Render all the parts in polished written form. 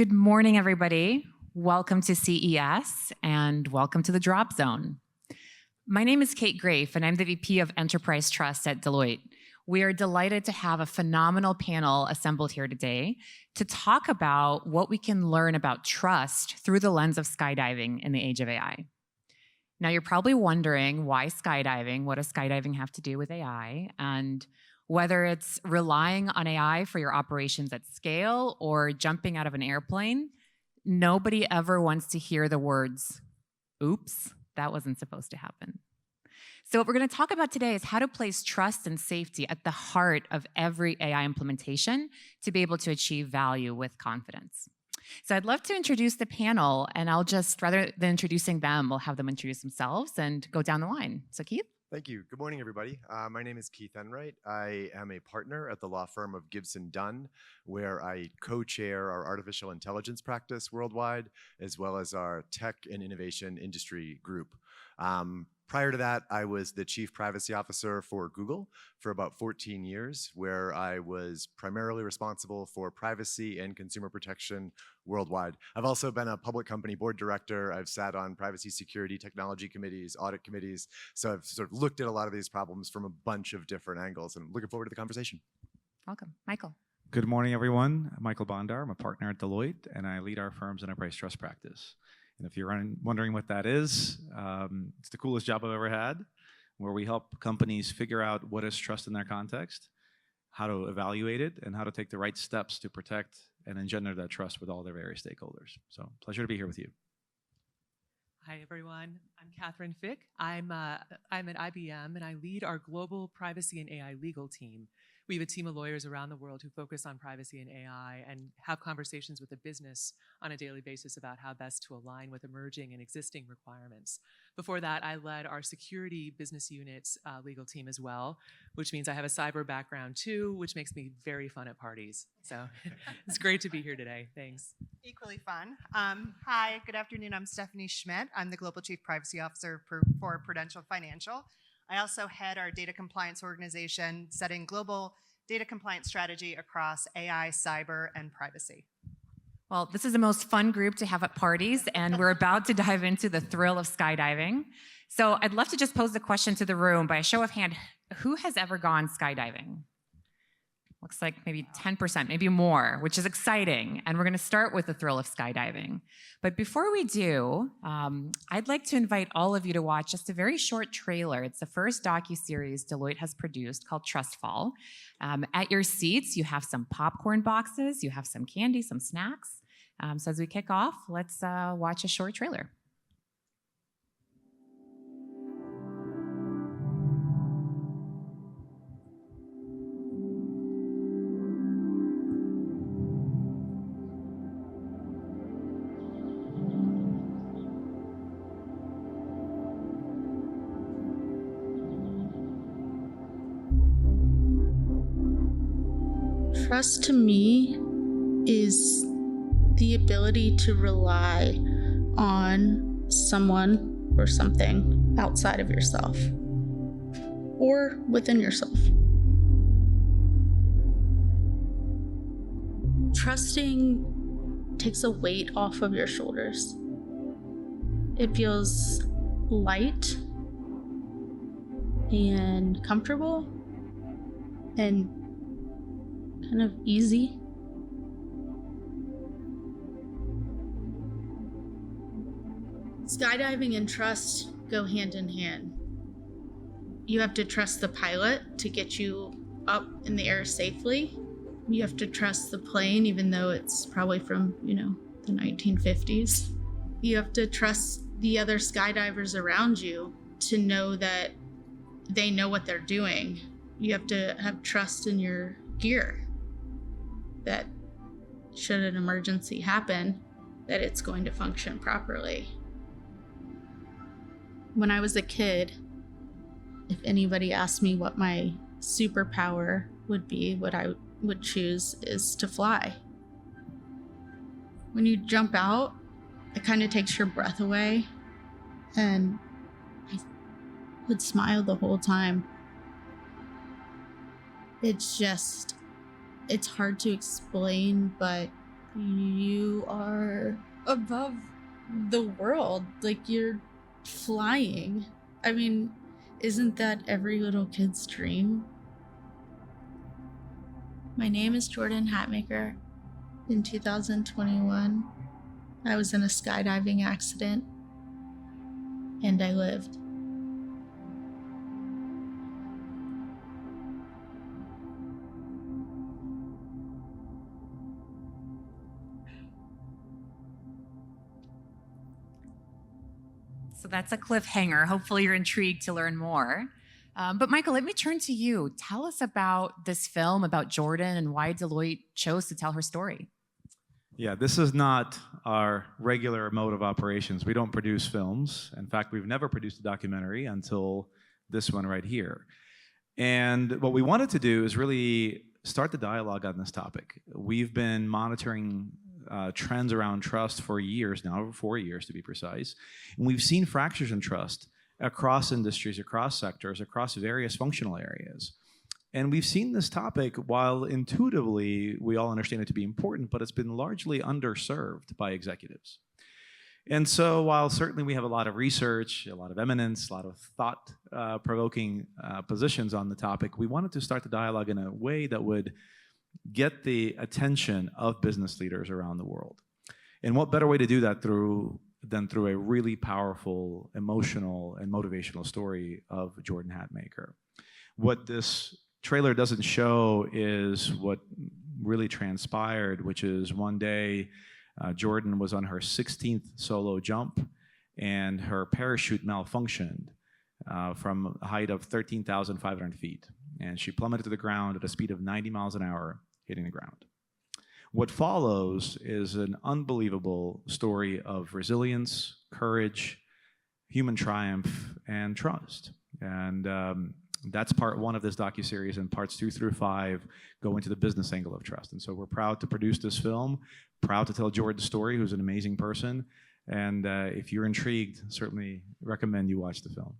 Good morning, everybody. Welcome to CES and welcome to the Drop Zone. My name is Kate Grafe, and I'm the VP of Enterprise Trust at Deloitte. We are delighted to have a phenomenal panel assembled here today to talk about what we can learn about trust through the lens of skydiving in the age of AI. Now, you're probably wondering why skydiving? What does skydiving have to do with AI? And whether it's relying on AI for your operations at scale or jumping out of an airplane, nobody ever wants to hear the words, oops, that wasn't supposed to happen. So what we're going to talk about today is how to place trust and safety at the heart of every AI implementation to be able to achieve value with confidence. So I'd love to introduce the panel, and I'll just, rather than introducing them, we'll have them introduce themselves and go down the line. So Keith? Thank you. Good morning, everybody. My name is Keith Enright. I am a partner at the law firm of Gibson Dunn, where I co-chair our artificial intelligence practice worldwide, as well as our tech and innovation industry group. Prior to that, I was the chief privacy officer for Google for about 14 years, where I was primarily responsible for privacy and consumer protection worldwide. I've also been a public company board director. I've sat on privacy, security, technology committees, audit committees. So I've sort of looked at a lot of these problems from a bunch of different angles, and I'm looking forward to the conversation. Welcome. Michael. Good morning, everyone. I'm Michael Bondar. I'm a partner at Deloitte, and I lead our firm's enterprise trust practice. And if you're wondering what that is, it's the coolest job I've ever had, where we help companies figure out what is trust in their context, how to evaluate it, and how to take the right steps to protect and engender that trust with all their various stakeholders. So pleasure to be here with you. Hi, everyone. I'm Catherine Fick. I'm at IBM, and I lead our global privacy and AI legal team. We have a team of lawyers around the world who focus on privacy and AI and have conversations with the business on a daily basis about how best to align with emerging and existing requirements. Before that, I led our security business unit's legal team as well, which means I have a cyber background too, which makes me very fun at parties. So it's great to be here today. Thanks. Equally fun. Hi, good afternoon. I'm Stephanie Schmidt. I'm the Global Chief Privacy Officer for Prudential Financial. I also head our data compliance organization, setting global data compliance strategy across AI, cyber, and privacy. Well, this is the most fun group to have at parties, and we're about to dive into the thrill of skydiving. So I'd love to just pose the question to the room by a show of hand. Who has ever gone skydiving? Looks like maybe 10%, maybe more, which is exciting. And we're going to start with the thrill of skydiving. But before we do, I'd like to invite all of you to watch just a very short trailer. It's the first docuseries Deloitte has produced called Trustfall. At your seats, you have some popcorn boxes, you have some candy, some snacks. So as we kick off, let's watch a short trailer. Trust to me is the ability to rely on someone or something outside of yourself or within yourself. Trusting takes a weight off of your shoulders. It feels light and comfortable and kind of easy. Skydiving and trust go hand in hand. You have to trust the pilot to get you up in the air safely. You have to trust the plane, even though it's probably from, the 1950s. You have to trust the other skydivers around you to know that they know what they're doing. You have to have trust in your gear, that should an emergency happen, that it's going to function properly. When I was a kid, if anybody asked me what my superpower would be, what I would choose is to fly. When you jump out, it kind of takes your breath away, and I would smile the whole time. It's hard to explain, but You are above the world, like you're flying. I mean, isn't that every little kid's dream? My name is Jordan Hatmaker. In 2021, I was in a skydiving accident and I lived. So that's a cliffhanger. Hopefully you're intrigued to learn more. But Michael, let me turn to you. Tell us about this film, about Jordan, and why Deloitte chose to tell her story. Yeah, this is not our regular mode of operations. We don't produce films. In fact, we've never produced a documentary until this one right here. And what we wanted to do is really start the dialogue on this topic. We've been monitoring trends around trust for years now, over 4 years to be precise. And we've seen fractures in trust across industries, across sectors, across various functional areas. And we've seen this topic, while intuitively we all understand it to be important, but it's been largely underserved by executives. And so while certainly we have a lot of research, a lot of eminence, a lot of thought-provoking positions on the topic, we wanted to start the dialogue in a way that would get the attention of business leaders around the world. And what better way to do that than through a really powerful, emotional, and motivational story of Jordan Hatmaker. What this trailer doesn't show is what really transpired, which is one day Jordan was on her 16th solo jump and her parachute malfunctioned from a height of 13,500 feet. And she plummeted to the ground at a speed of 90 miles an hour, hitting the ground. What follows is an unbelievable story of resilience, courage, human triumph, and trust. And that's part one of this docuseries, and parts 2 through 5 go into the business angle of trust. And so we're proud to produce this film, proud to tell Jordan's story, who's an amazing person. And if you're intrigued, certainly recommend you watch the film.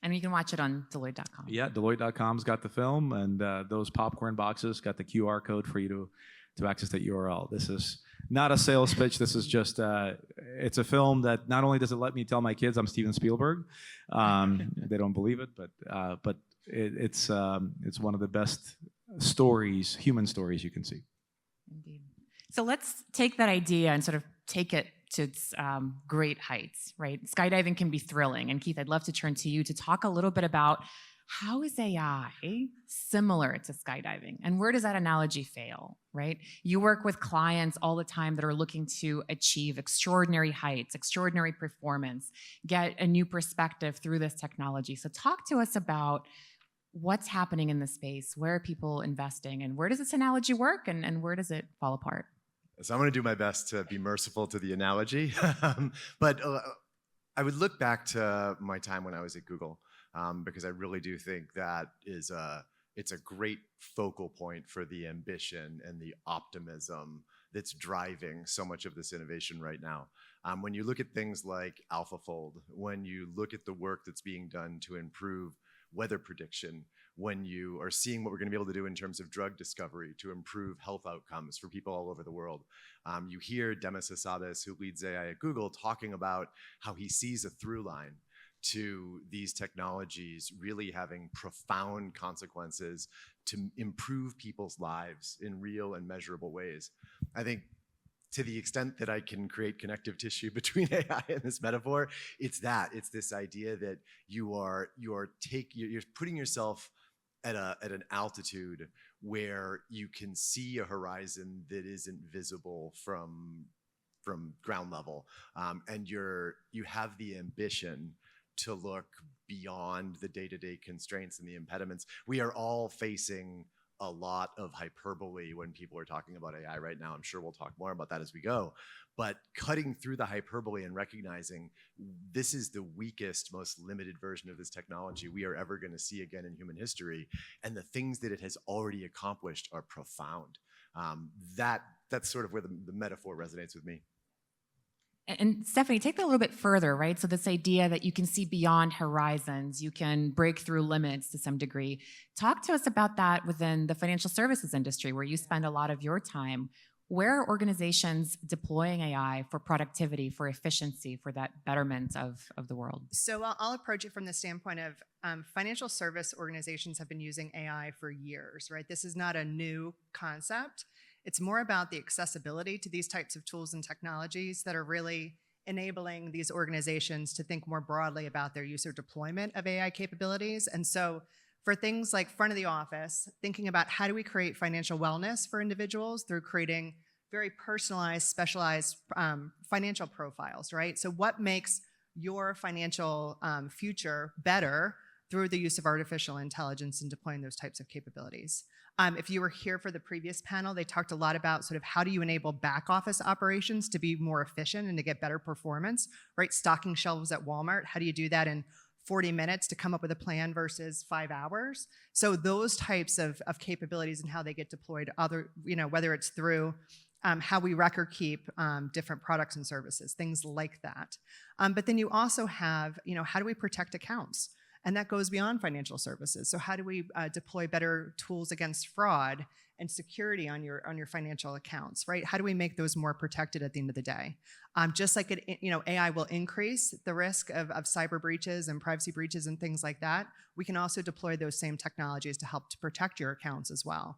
And you can watch it on Deloitte.com. Yeah, Deloitte.com's got the film, and those popcorn boxes got the QR code for you to access that URL. This is not a sales pitch. This is just, it's a film that not only does it let me tell my kids I'm Steven Spielberg, they don't believe it, but it's one of the best stories, human stories you can see. Indeed. So let's take that idea and sort of take it to its great heights, right? Skydiving can be thrilling. And Keith, I'd love to turn to you to talk a little bit about how is AI similar to skydiving? And where does that analogy fail, right? You work with clients all the time that are looking to achieve extraordinary heights, extraordinary performance, get a new perspective through this technology. So talk to us about what's happening in the space, where are people investing, and where does this analogy work, and where does it fall apart? So I'm going to do my best to be merciful to the analogy. But I would look back to my time when I was at Google, because I really do think that it's a great focal point for the ambition and the optimism that's driving so much of this innovation right now. When you look at things like AlphaFold, when you look at the work that's being done to improve weather prediction, when you are seeing what we're going to be able to do in terms of drug discovery to improve health outcomes for people all over the world. You hear Demis Hassabis, who leads AI at Google, talking about how he sees a through line to these technologies really having profound consequences to improve people's lives in real and measurable ways. I think to the extent that I can create connective tissue between AI and this metaphor, it's this idea that you're putting yourself at an altitude where you can see a horizon that isn't visible from ground level, and you have the ambition to look beyond the day-to-day constraints and the impediments. We are all facing a lot of hyperbole when people are talking about AI right now. I'm sure we'll talk more about that as we go. But cutting through the hyperbole and recognizing this is the weakest, most limited version of this technology we are ever going to see again in human history. And the things that it has already accomplished are profound. That's sort of where the metaphor resonates with me. And Stephanie, take that a little bit further, right? So this idea that you can see beyond horizons, you can break through limits to some degree. Talk to us about that within the financial services industry, where you spend a lot of your time. where are organizations deploying AI for productivity, for efficiency, for that betterment of the world? So I'll approach it from the standpoint of financial service organizations have been using AI for years, right? This is not a new concept. It's more about the accessibility to these types of tools and technologies that are really enabling these organizations to think more broadly about their use or deployment of AI capabilities. And so for things like front of the office, thinking about how do we create financial wellness for individuals through creating very personalized, specialized financial profiles, right? So what makes your financial future better through the use of artificial intelligence and deploying those types of capabilities. If you were here for the previous panel, they talked a lot about sort of how do you enable back office operations to be more efficient and to get better performance, right? Stocking shelves at Walmart, how do you do that in 40 minutes to come up with a plan versus 5 hours? So those types of capabilities and how they get deployed, whether it's through how we record keep different products and services, things like that. But then you also have, how do we protect accounts? And that goes beyond financial services. So how do we deploy better tools against fraud and security on your financial accounts, right? How do we make those more protected at the end of the day? Just like AI will increase the risk of cyber breaches and privacy breaches and things like that, we can also deploy those same technologies to help to protect your accounts as well.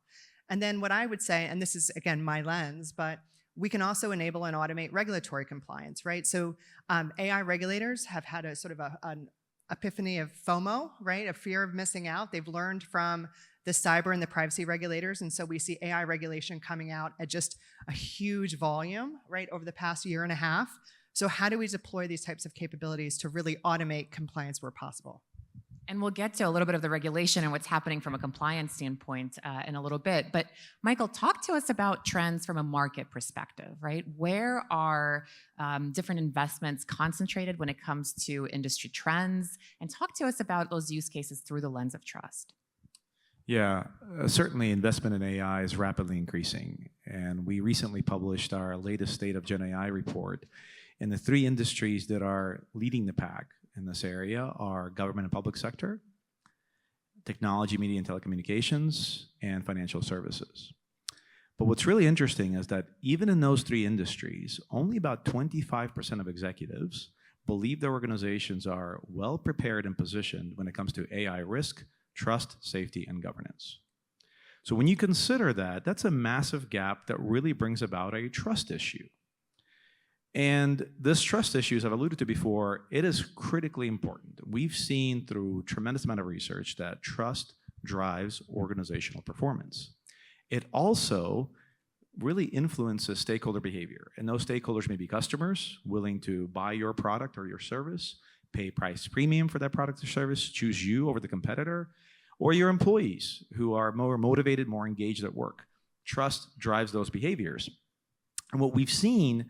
And then what I would say, and this is again my lens, but we can also enable and automate regulatory compliance, right? So AI regulators have had a sort of an epiphany of FOMO, right? A fear of missing out. They've learned from the cyber and the privacy regulators. And so we see AI regulation coming out at just a huge volume, right, over the past year and a half. So how do we deploy these types of capabilities to really automate compliance where possible? And we'll get to a little bit of the regulation and what's happening from a compliance standpoint in a little bit. But Michael, talk to us about trends from a market perspective, right? Where are different investments concentrated when it comes to industry trends? And talk to us about those use cases through the lens of trust. Yeah, certainly investment in AI is rapidly increasing. And we recently published our latest State of Gen AI report. And the 3 industries that are leading the pack in this area are government and public sector, technology, media and telecommunications, and financial services. But what's really interesting is that even in those 3 industries, only about 25% of executives believe their organizations are well prepared and positioned when it comes to AI risk, trust, safety, and governance. So when you consider that, that's a massive gap that really brings about a trust issue. And this trust issue, as I've alluded to before, it is critically important. We've seen through a tremendous amount of research that trust drives organizational performance. It also really influences stakeholder behavior. And those stakeholders may be customers willing to buy your product or your service, pay price premium for that product or service, choose you over the competitor, or your employees who are more motivated, more engaged at work. Trust drives those behaviors. And what we've seen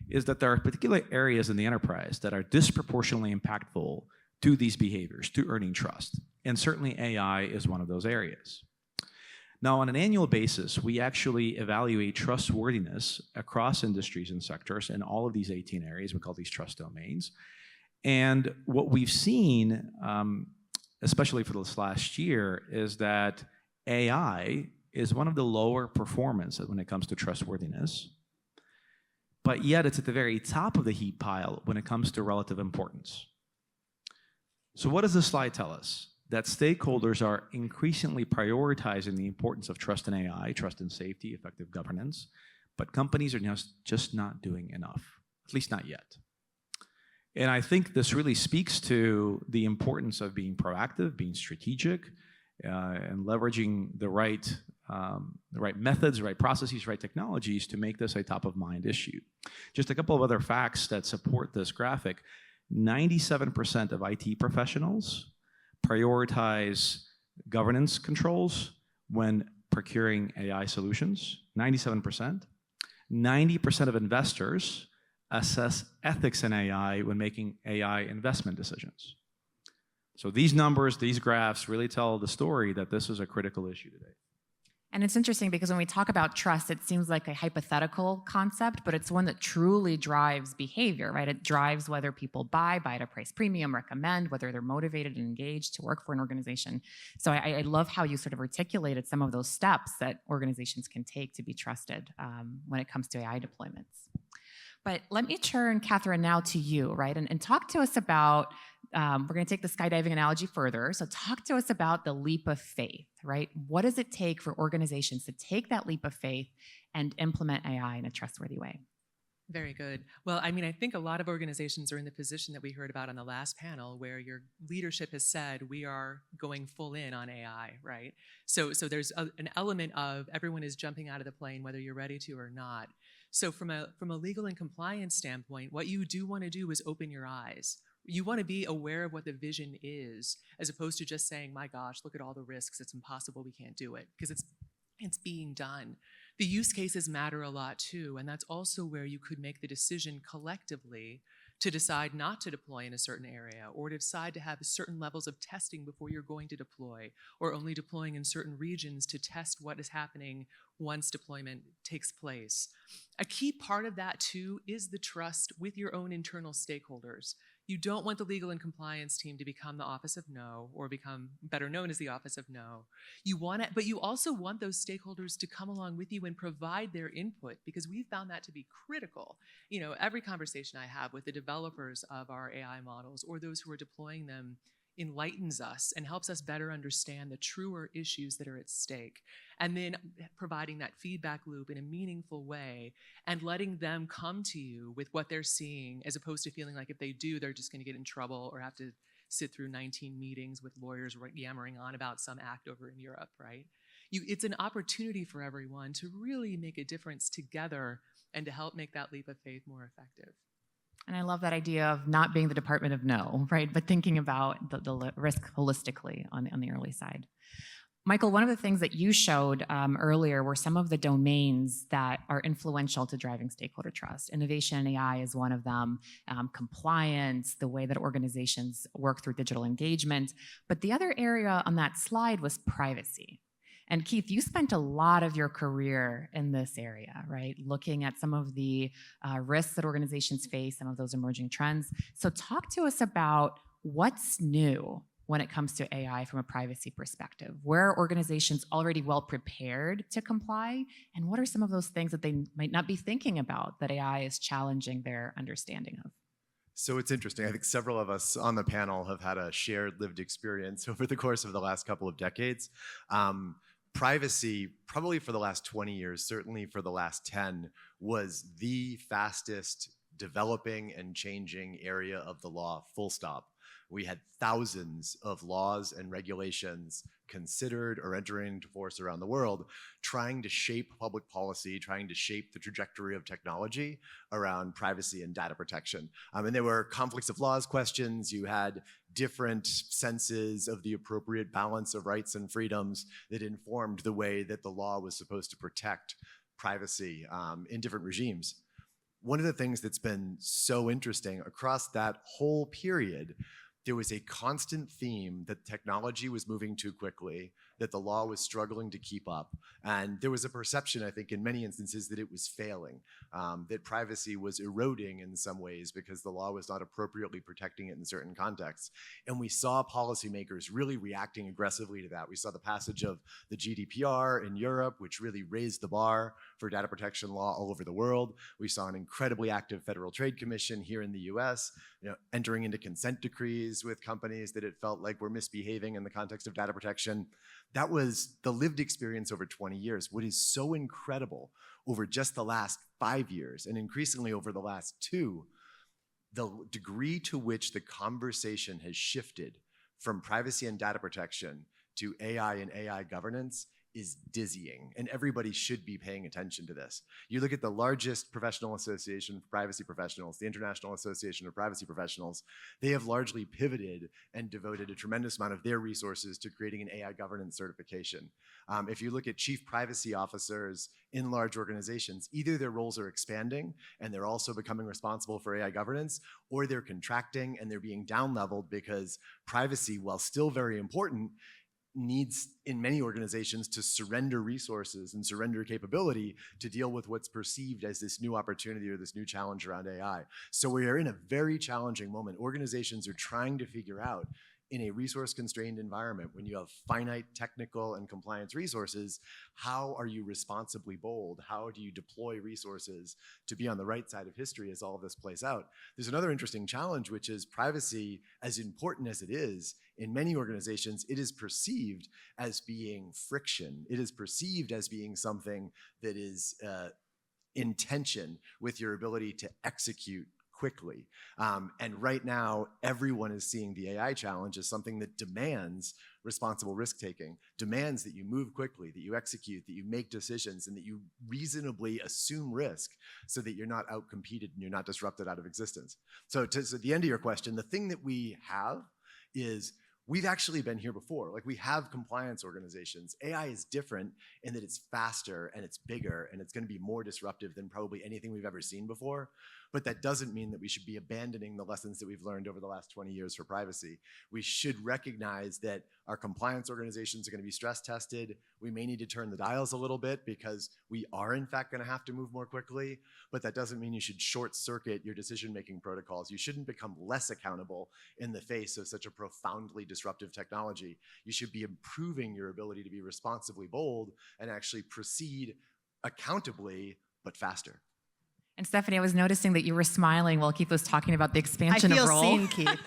is that there are particular areas in the enterprise that are disproportionately impactful to these behaviors, to earning trust. And certainly AI is one of those areas. Now, on an annual basis, we actually evaluate trustworthiness across industries and sectors in all of these 18 areas. We call these trust domains. And what we've seen, especially for this last year, is that AI is one of the lower performance when it comes to trustworthiness. But yet it's at the very top of the heap pile when it comes to relative importance. So what does this slide tell us? That stakeholders are increasingly prioritizing the importance of trust in AI, trust in safety, effective governance, but companies are just not doing enough, at least not yet. And I think this really speaks to the importance of being proactive, being strategic, and leveraging the right methods, the right processes, the right technologies to make this a top-of-mind issue. Just a couple of other facts that support this graphic. 97% of IT professionals prioritize governance controls when procuring AI solutions, 97%. 90% of investors assess ethics in AI when making AI investment decisions. So these numbers, these graphs really tell the story that this is a critical issue today. And it's interesting because when we talk about trust, it seems like a hypothetical concept, but it's one that truly drives behavior, right? It drives whether people buy at a price premium, recommend, whether they're motivated and engaged to work for an organization. So I love how you sort of articulated some of those steps that organizations can take to be trusted when it comes to AI deployments. But let me turn, Catherine, now to you, right? And talk to us about, we're going to take the skydiving analogy further. So talk to us about the leap of faith, right? What does it take for organizations to take that leap of faith and implement AI in a trustworthy way? Very good. Well, I mean, I think a lot of organizations are in the position that we heard about on the last panel, where your leadership has said we are going full in on AI, right? So there's an element of everyone is jumping out of the plane, whether you're ready to or not. So from a legal and compliance standpoint, what you do want to do is open your eyes. You want to be aware of what the vision is, as opposed to just saying, my gosh, look at all the risks. It's impossible. We can't do it, because it's being done. The use cases matter a lot too, and that's also where you could make the decision collectively to decide not to deploy in a certain area, or to decide to have certain levels of testing before you're going to deploy, or only deploying in certain regions to test what is happening once deployment takes place. A key part of that too is the trust with your own internal stakeholders. You don't want the legal and compliance team to become the Office of No, or become better known as the Office of No. You want it, but you also want those stakeholders to come along with you and provide their input, because we found that to be critical. You know, every conversation I have with the developers of our AI models, or those who are deploying them, enlightens us and helps us better understand the truer issues that are at stake. And then providing that feedback loop in a meaningful way, and letting them come to you with what they're seeing, as opposed to feeling like if they do, they're just going to get in trouble or have to sit through 19 meetings with lawyers yammering on about some act over in Europe, right? It's an opportunity for everyone to really make a difference together and to help make that leap of faith more effective. And I love that idea of not being the Department of No, right? But thinking about the risk holistically on the early side. Michael, one of the things that you showed earlier were some of the domains that are influential to driving stakeholder trust. Innovation and AI is one of them, compliance, the way that organizations work through digital engagement. But the other area on that slide was privacy. And Keith, you spent a lot of your career in this area, right? Looking at some of the risks that organizations face, some of those emerging trends. So talk to us about what's new when it comes to AI from a privacy perspective. Where are organizations already well prepared to comply? And what are some of those things that they might not be thinking about that AI is challenging their understanding of? So it's interesting. I think several of us on the panel have had a shared lived experience over the course of the last couple of decades. Privacy, probably for the last 20 years, certainly for the last 10, was the fastest developing and changing area of the law, full stop. We had thousands of laws and regulations considered or entering into force around the world, trying to shape public policy, trying to shape the trajectory of technology around privacy and data protection. And there were conflicts of laws questions. You had different senses of the appropriate balance of rights and freedoms that informed the way that the law was supposed to protect privacy in different regimes. One of the things that's been so interesting across that whole period, there was a constant theme that technology was moving too quickly, that the law was struggling to keep up. And there was a perception, I think, in many instances that it was failing, that privacy was eroding in some ways because the law was not appropriately protecting it in certain contexts. And we saw policymakers really reacting aggressively to that. We saw the passage of the GDPR in Europe, which really raised the bar for data protection law all over the world. We saw an incredibly active Federal Trade Commission here in the US, entering into consent decrees with companies that it felt like were misbehaving in the context of data protection. That was the lived experience over 20 years. What is so incredible over just the last 5 years, and increasingly over the last 2, the degree to which the conversation has shifted from privacy and data protection to AI and AI governance is dizzying, and everybody should be paying attention to this. You look at the largest professional association for privacy professionals, the International Association of Privacy Professionals, they have largely pivoted and devoted a tremendous amount of their resources to creating an AI governance certification. If you look at chief privacy officers in large organizations, either their roles are expanding and they're also becoming responsible for AI governance, or they're contracting and they're being down-leveled because privacy, while still very important, needs in many organizations to surrender resources and surrender capability to deal with what's perceived as this new opportunity or this new challenge around AI. So we are in a very challenging moment. Organizations are trying to figure out, in a resource-constrained environment, when you have finite technical and compliance resources, how are you responsibly bold? How do you deploy resources to be on the right side of history as all of this plays out? There's another interesting challenge, which is privacy, as important as it is, in many organizations, it is perceived as being friction. It is perceived as being something that is in tension with your ability to execute quickly. And right now, everyone is seeing the AI challenge as something that demands responsible risk-taking, demands that you move quickly, that you execute, that you make decisions, and that you reasonably assume risk so that you're not outcompeted and you're not disrupted out of existence. So to the end of your question, the thing that we have is we've actually been here before. Like, we have compliance organizations. AI is different in that it's faster and it's bigger and it's going to be more disruptive than probably anything we've ever seen before. But that doesn't mean that we should be abandoning the lessons that we've learned over the last 20 years for privacy. We should recognize that our compliance organizations are going to be stress tested. We may need to turn the dials a little bit because we are in fact going to have to move more quickly, but that doesn't mean you should short circuit your decision-making protocols. You shouldn't become less accountable in the face of such a profoundly disruptive technology. You should be improving your ability to be responsibly bold and actually proceed accountably, but faster. And Stephanie, I was noticing that you were smiling while Keith was talking about the expansion of role. I feel seen, Keith.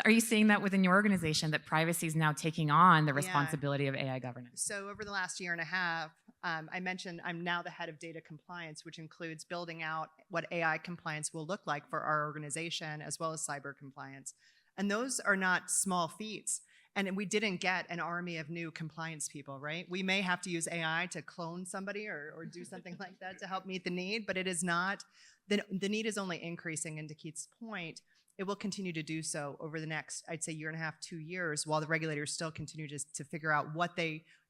Are you seeing that within your organization, that privacy is now taking on the responsibility of AI governance? So over the last year and a half, I mentioned I'm now the head of data compliance, which includes building out what AI compliance will look like for our organization, as well as cyber compliance. And those are not small feats. And we didn't get an army of new compliance people, right? We may have to use AI to clone somebody or do something like that to help meet the need, but it is not, the need is only increasing. And to Keith's point, it will continue to do so over the next, I'd say, year and a half, 2 years, while the regulators still continue to figure out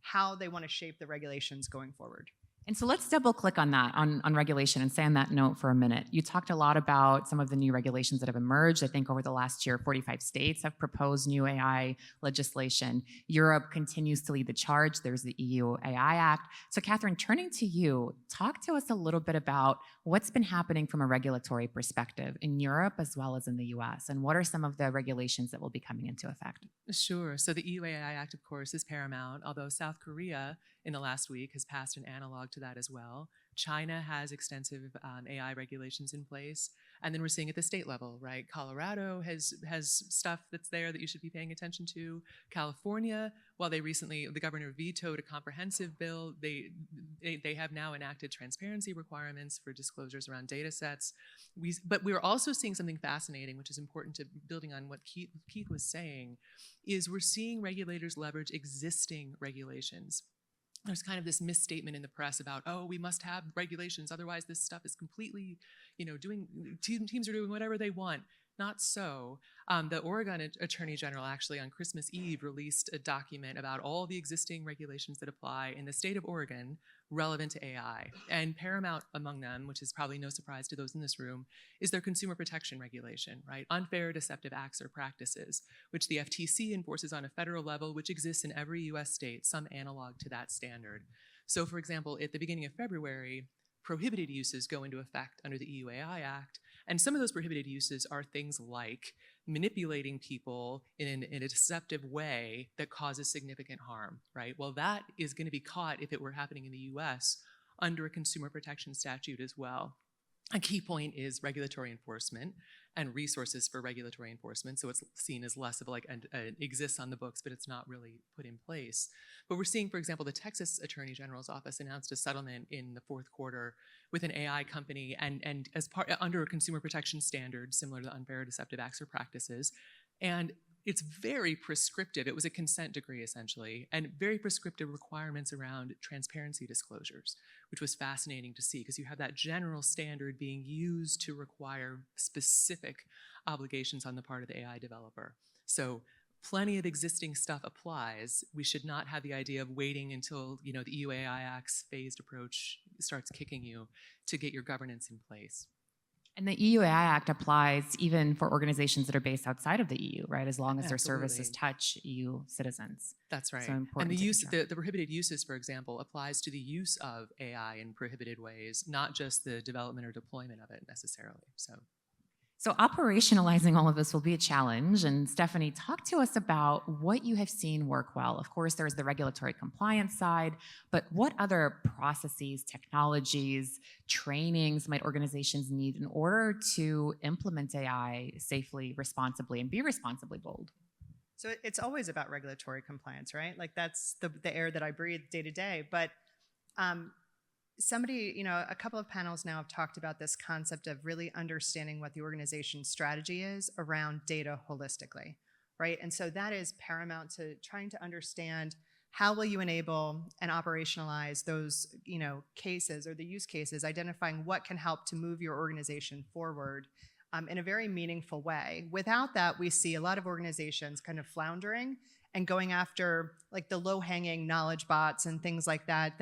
how they want to shape the regulations going forward. And so let's double click on that, on regulation, and stay on that note for a minute. You talked a lot about some of the new regulations that have emerged. I think over the last year, 45 states have proposed new AI legislation. Europe continues to lead the charge. There's the EU AI Act. So Catherine, turning to you, talk to us a little bit about what's been happening from a regulatory perspective in Europe as well as in the US, and what are some of the regulations that will be coming into effect? Sure. So the EU AI Act, of course, is paramount, although South Korea in the last week has passed an analog to that as well. China has extensive AI regulations in place. And then we're seeing at the state level, right? Colorado has stuff that's there that you should be paying attention to. California, while the governor vetoed a comprehensive bill, they have now enacted transparency requirements for disclosures around data sets. But we're also seeing something fascinating, which is important to building on what Keith was saying, is we're seeing regulators leverage existing regulations. There's kind of this misstatement in the press about, oh, we must have regulations, otherwise this stuff is completely, teams are doing whatever they want. Not so. The Oregon Attorney General actually on Christmas Eve released a document about all the existing regulations that apply in the state of Oregon relevant to AI. And paramount among them, which is probably no surprise to those in this room, is their consumer protection regulation, right? Unfair, deceptive acts or practices, which the FTC enforces on a federal level, which exists in every US state, some analog to that standard. So for example, at the beginning of February, prohibited uses go into effect under the EU AI Act. And some of those prohibited uses are things like manipulating people in a deceptive way that causes significant harm, right? Well, that is going to be caught, if it were happening in the US, under a consumer protection statute as well. A key point is regulatory enforcement and resources for regulatory enforcement. So it's seen as less of like exists on the books, but it's not really put in place. But we're seeing, for example, the Texas Attorney General's office announced a settlement in the fourth quarter with an AI company and as part under a consumer protection standard similar to unfair, deceptive acts or practices. And it's very prescriptive. It was a consent decree, essentially, and very prescriptive requirements around transparency disclosures, which was fascinating to see because you have that general standard being used to require specific obligations on the part of the AI developer. So plenty of existing stuff applies. We should not have the idea of waiting until the EU AI Act's phased approach starts kicking you to get your governance in place. And the EU AI Act applies even for organizations that are based outside of the EU, right? As long as their Absolutely. services touch EU citizens. That's right. So important And to use consider. the prohibited uses, for example, applies to the use of AI in prohibited ways, not just the development or deployment of it necessarily. So operationalizing all of this will be a challenge. And Stephanie, talk to us about what you have seen work well. Of course, there's the regulatory compliance side, but what other processes, technologies, trainings might organizations need in order to implement AI safely, responsibly, and be responsibly bold? So it's always about regulatory compliance, right? Like that's the air that I breathe day to day. But a couple of panels now have talked about this concept of really understanding what the organization's strategy is around data holistically, right? And so that is paramount to trying to understand how will you enable and operationalize those, cases or the use cases, identifying what can help to move your organization forward in a very meaningful way. Without that, we see a lot of organizations kind of floundering and going after like the low-hanging knowledge bots and things like that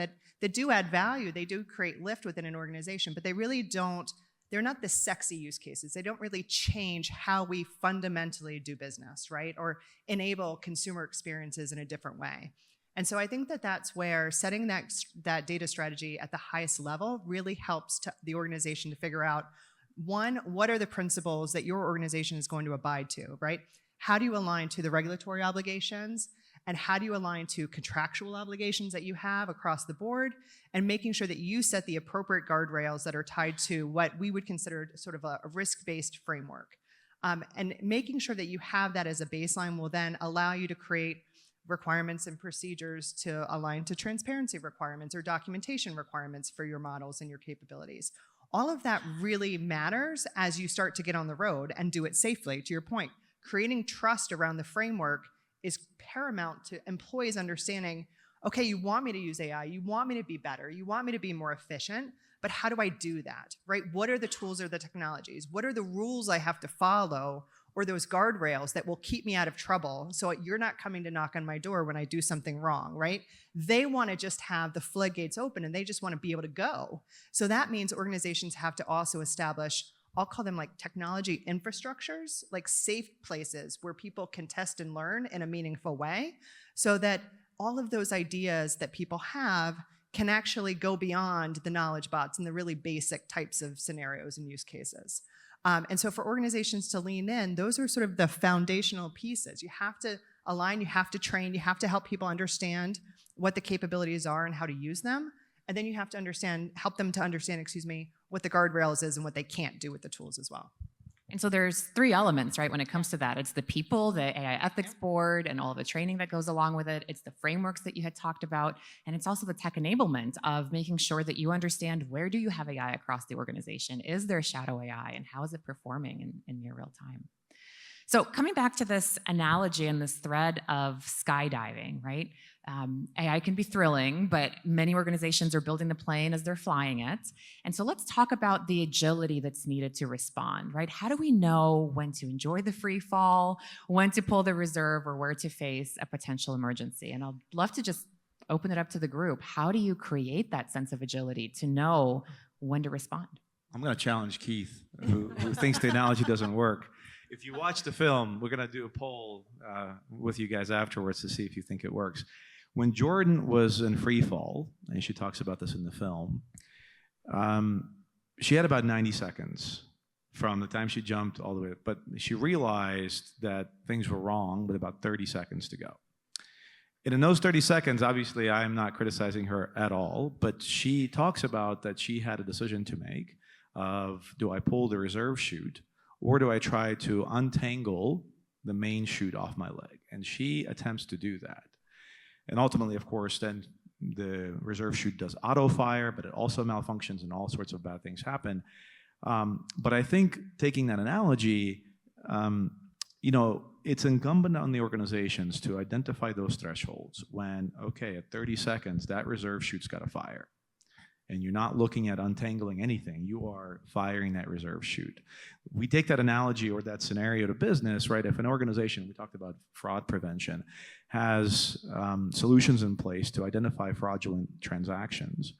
do add value. They do create lift within an organization, but they really don't, they're not the sexy use cases. They don't really change how we fundamentally do business, right? Or enable consumer experiences in a different way. And so I think that that's where setting that data strategy at the highest level really helps the organization to figure out, one, what are the principles that your organization is going to abide to, right? How do you align to the regulatory obligations? And how do you align to contractual obligations that you have across the board? And making sure that you set the appropriate guardrails that are tied to what we would consider sort of a risk-based framework. And making sure that you have that as a baseline will then allow you to create requirements and procedures to align to transparency requirements or documentation requirements for your models and your capabilities. All of that really matters as you start to get on the road and do it safely, to your point. Creating trust around the framework is paramount to employees understanding, okay, you want me to use AI, you want me to be better, you want me to be more efficient, but how do I do that, right? What are the tools or the technologies? What are the rules I have to follow or those guardrails that will keep me out of trouble so you're not coming to knock on my door when I do something wrong, right? They want to just have the floodgates open and they just want to be able to go. So that means organizations have to also establish, I'll call them like technology infrastructures, like safe places where people can test and learn in a meaningful way so that all of those ideas that people have can actually go beyond the knowledge bots and the really basic types of scenarios and use cases. And so for organizations to lean in, those are sort of the foundational pieces. You have to align, you have to train, you have to help people understand what the capabilities are and how to use them. And then you have to help them to understand, what the guardrails is and what they can't do with the tools as well. And so there's three elements, right, when it comes to that. It's the people, the AI ethics board, and all the training that goes along with it. It's the frameworks that you had talked about. And it's also the tech enablement of making sure that you understand where do you have AI across the organization? Is there shadow AI? And how is it performing in near real time? So coming back to this analogy and this thread of skydiving, right? AI can be thrilling, but many organizations are building the plane as they're flying it. And so let's talk about the agility that's needed to respond, right? How do we know when to enjoy the free fall, when to pull the reserve, or where to face a potential emergency? And I'd love to just open it up to the group. How do you create that sense of agility to know when to respond? I'm going to challenge Keith, who thinks the analogy doesn't work. If you watch the film, we're going to do a poll with you guys afterwards to see if you think it works. When Jordan was in free fall, and she talks about this in the film, she had about 90 seconds from the time she jumped all the way, but she realized that things were wrong with about 30 seconds to go. And in those 30 seconds, obviously, I'm not criticizing her at all, but she talks about that she had a decision to make of, do I pull the reserve chute, or do I try to untangle the main chute off my leg? And she attempts to do that. And ultimately, of course, then the reserve chute does auto fire, but it also malfunctions and all sorts of bad things happen. But I think taking that analogy, it's incumbent on the organizations to identify those thresholds when, okay, at 30 seconds, that reserve chute's got to fire. And you're not looking at untangling anything. You are firing that reserve chute. We take that analogy or that scenario to business, right? If an organization, we talked about fraud prevention, has solutions in place to identify fraudulent transactions,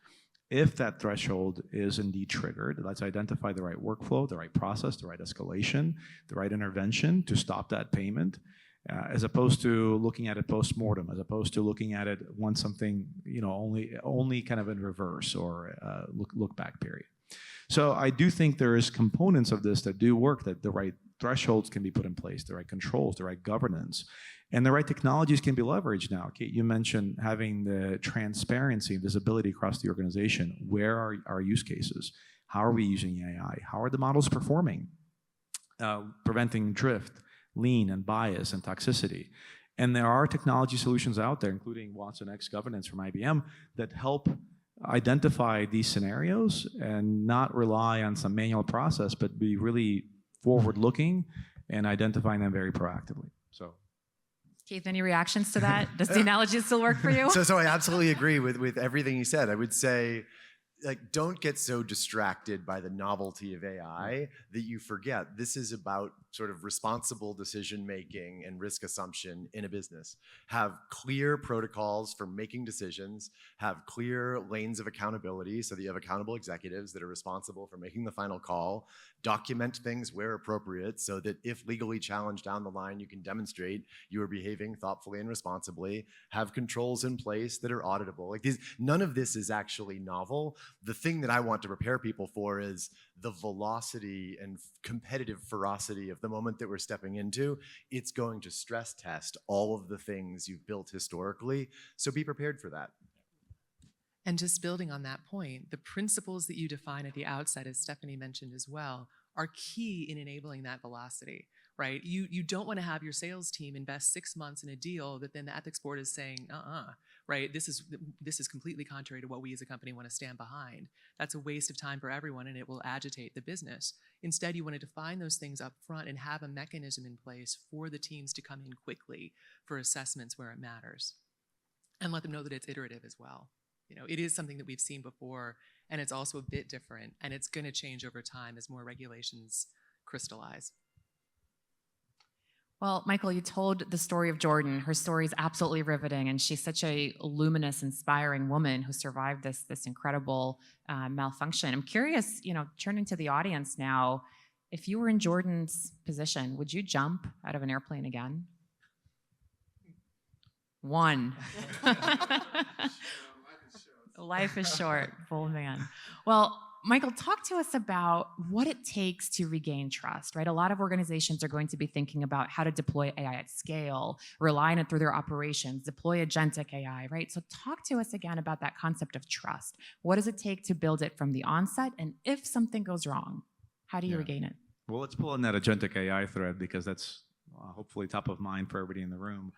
If that threshold is indeed triggered, let's identify the right workflow, the right process, the right escalation, the right intervention to stop that payment, as opposed to looking at it post-mortem, as opposed to looking at it once something, only kind of in reverse or look back period. So I do think there is components of this that do work, that the right thresholds can be put in place, the right controls, the right governance, and the right technologies can be leveraged now. Kate, you mentioned having the transparency and visibility across the organization. Where are our use cases? How are we using AI? How are the models performing? Preventing drift, lean, and bias, and toxicity. And there are technology solutions out there, including Watson X Governance from IBM, that help identify these scenarios and not rely on some manual process, but be really forward-looking and identifying them very proactively. So, Keith, any reactions to that? Does the analogy still work for you? So I absolutely agree with everything you said. I would say, don't get so distracted by the novelty of AI that you forget this is about sort of responsible decision making and risk assumption in a business. Have clear protocols for making decisions, have clear lanes of accountability so that you have accountable executives that are responsible for making the final call, document things where appropriate so that if legally challenged down the line, you can demonstrate you are behaving thoughtfully and responsibly, have controls in place that are auditable. None of this is actually novel. The thing that I want to prepare people for is the velocity and competitive ferocity of the moment that we're stepping into. It's going to stress test all of the things you've built historically, so be prepared for that. And just building on that point, the principles that you define at the outset, as Stephanie mentioned as well, are key in enabling that velocity, right? You don't want to have your sales team invest 6 months in a deal that then the ethics board is saying, right? This is completely contrary to what we as a company want to stand behind. That's a waste of time for everyone, and it will agitate the business. Instead, you want to define those things up front and have a mechanism in place for the teams to come in quickly for assessments where it matters, and let them know that it's iterative as well. It is something that we've seen before, and it's also a bit different, and it's going to change over time as more regulations crystallize. Well, Michael, you told the story of Jordan. Her story is absolutely riveting, and she's such a luminous, inspiring woman who survived this incredible malfunction. I'm curious, turning to the audience now, if you were in Jordan's position, would you jump out of an airplane again? One. Life is short, bold man. Well, Michael, talk to us about what it takes to regain trust, right? A lot of organizations are going to be thinking about how to deploy AI at scale, rely on it through their operations, deploy agentic AI, right? So talk to us again about that concept of trust. What does it take to build it from the onset? And if something goes wrong, how do you regain it? Well, let's pull in that agentic AI thread because that's hopefully top of mind for everybody in the room.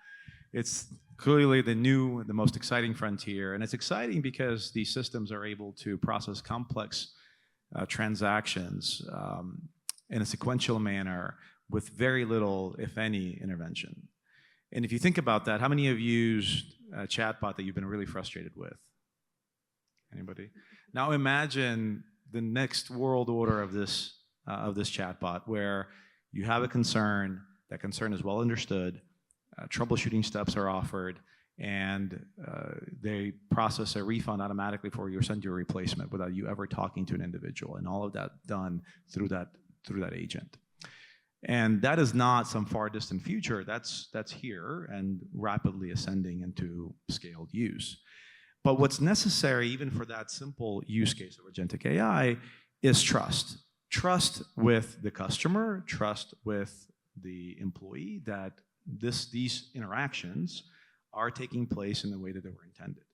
It's clearly the most exciting frontier, and it's exciting because these systems are able to process complex transactions in a sequential manner with very little, if any, intervention. And if you think about that, how many have used a chatbot that you've been really frustrated with? Anybody? Now imagine the next world order of this chatbot, where you have a concern, that concern is well understood, troubleshooting steps are offered, and they process a refund automatically for you or send you a replacement without you ever talking to an individual, and all of that done through that agent. And that is not some far distant future. That's here and rapidly ascending into scaled use. But what's necessary even for that simple use case of agentic AI is trust. Trust with the customer, trust with the employee that these interactions are taking place in the way that they were intended.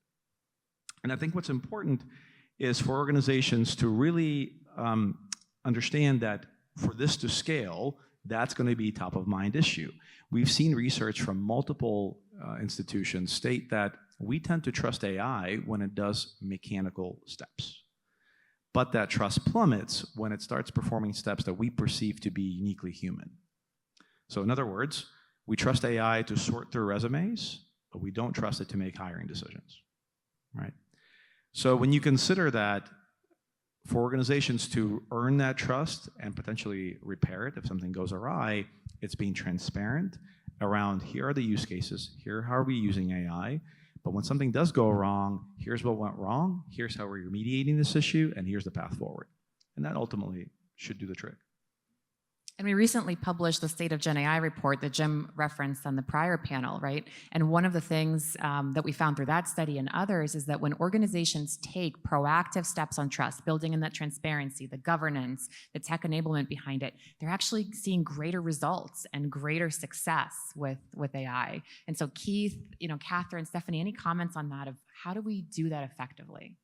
And I think what's important is for organizations to really understand that for this to scale, that's going to be top of mind issue. We've seen research from multiple institutions state that we tend to trust AI when it does mechanical steps, but that trust plummets when it starts performing steps that we perceive to be uniquely human. So in other words, we trust AI to sort through resumes, but we don't trust it to make hiring decisions, right? So when you consider that for organizations to earn that trust and potentially repair it if something goes awry, it's being transparent around here are the use cases, here how are we using AI, But when something does go wrong, here's what went wrong, here's how we're remediating this issue, and here's the path forward. And that ultimately should do the trick. And we recently published the State of Gen AI report that Jim referenced on the prior panel, right? And one of the things that we found through that study and others is that when organizations take proactive steps on trust, building in that transparency, the governance, the tech enablement behind it, they're actually seeing greater results and greater success with AI. And so Keith, Catherine, Stephanie, any comments on that of how do we do that effectively?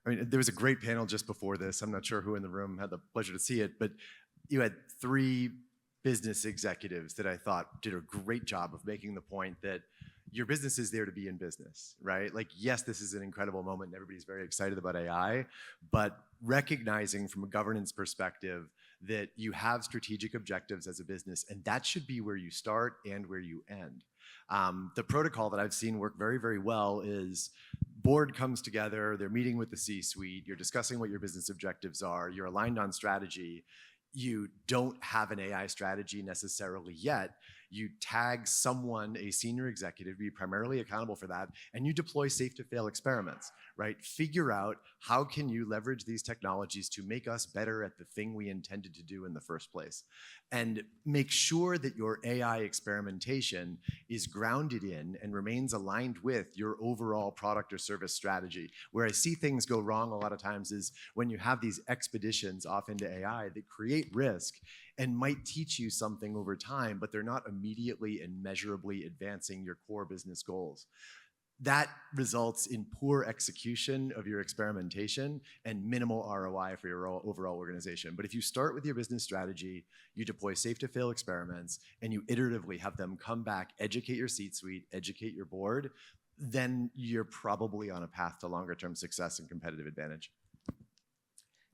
I mean, there was a great panel just before this. I'm not sure who in the room had the pleasure to see it, but you had 3 business executives that I thought did a great job of making the point that your business is there to be in business, right? Like, yes, this is an incredible moment and everybody's very excited about AI, but recognizing from a governance perspective that you have strategic objectives as a business, and that should be where you start and where you end. The protocol that I've seen work very, very well is board comes together, they're meeting with the C-suite, you're discussing what your business objectives are, you're aligned on strategy. You don't have an AI strategy necessarily yet. You tag someone, a senior executive, be primarily accountable for that, and you deploy safe to fail experiments, right? Figure out how can you leverage these technologies to make us better at the thing we intended to do in the first place. And make sure that your AI experimentation is grounded in and remains aligned with your overall product or service strategy. Where I see things go wrong a lot of times is when you have these expeditions off into AI that create risk and might teach you something over time, but they're not immediately and measurably advancing your core business goals. That results in poor execution of your experimentation and minimal ROI for your overall organization. But if you start with your business strategy, you deploy safe to fail experiments, and you iteratively have them come back, educate your C-suite, educate your board, then you're probably on a path to longer term success and competitive advantage.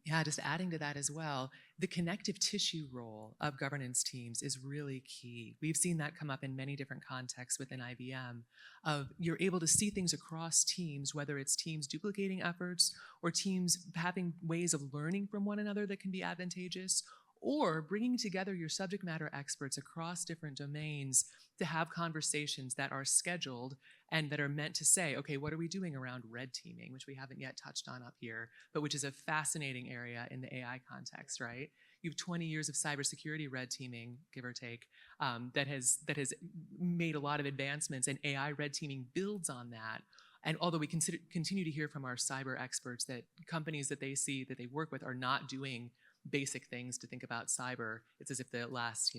Yeah, just adding to that as well, the connective tissue role of governance teams is really key. We've seen that come up in many different contexts within IBM of you're able to see things across teams, whether it's teams duplicating efforts or teams having ways of learning from one another that can be advantageous, or bringing together your subject matter experts across different domains to have conversations that are scheduled and that are meant to say, okay, what are we doing around red teaming, which we haven't yet touched on up here, but which is a fascinating area in the AI context, right? You have 20 years of cybersecurity red teaming, give or take, that has made a lot of advancements, and AI red teaming builds on that. And although we continue to hear from our cyber experts that companies that they see that they work with are not doing basic things to think about cyber, it's as if the last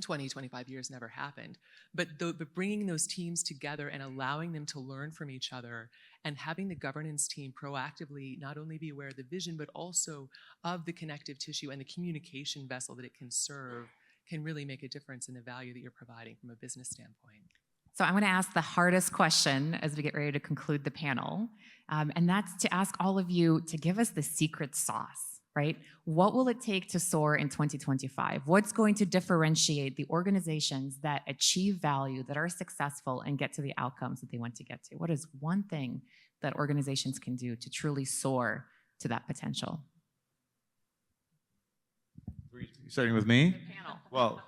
20, 25 years never happened. But bringing those teams together and allowing them to learn from each other and having the governance team proactively not only be aware of the vision, but also of the connective tissue and the communication vessel that it can serve can really make a difference in the value that you're providing from a business standpoint. So I'm going to ask the hardest question as we get ready to conclude the panel, and that's to ask all of you to give us the secret sauce, right? What will it take to soar in 2025? What's going to differentiate the organizations that achieve value, that are successful, and get to the outcomes that they want to get to? What is one thing that organizations can do to truly soar to that potential? Starting with me? Panel. Well,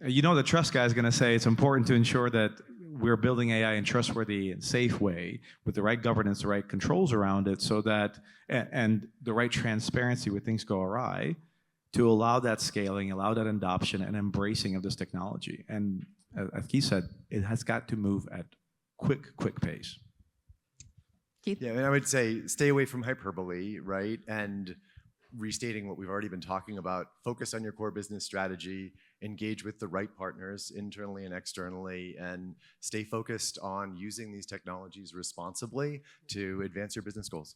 the trust guy is going to say it's important to ensure that we're building AI in a trustworthy and safe way with the right governance, the right controls around it, so that, and the right transparency when things go awry, to allow that scaling, allow that adoption and embracing of this technology. And as Keith said, it has got to move at quick pace. Keith? Yeah, and I would say stay away from hyperbole, right? And restating what we've already been talking about, focus on your core business strategy, engage with the right partners internally and externally, and stay focused on using these technologies responsibly to advance your business goals.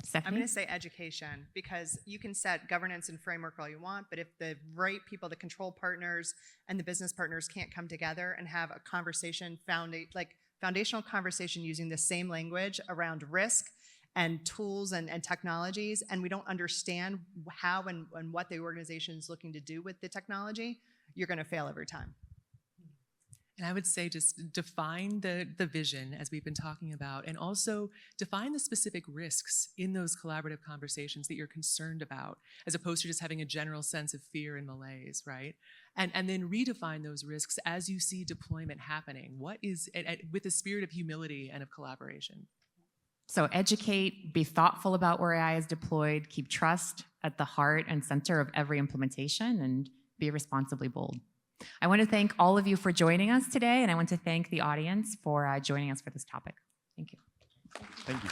Stephanie? I'm going to say education, because you can set governance and framework all you want, but if the right people, the control partners and the business partners can't come together and have a conversation, foundational conversation using the same language around risk and tools and technologies, and we don't understand how and what the organization is looking to do with the technology, you're going to fail every time. And I would say just define the vision as we've been talking about, and also define the specific risks in those collaborative conversations that you're concerned about, as opposed to just having a general sense of fear and malaise, right? And then redefine those risks as you see deployment happening. What is, with a spirit of humility and of collaboration. So educate, be thoughtful about where AI is deployed, keep trust at the heart and center of every implementation, and be responsibly bold. I want to thank all of you for joining us today, and I want to thank the audience for joining us for this topic. Thank you. Thank you.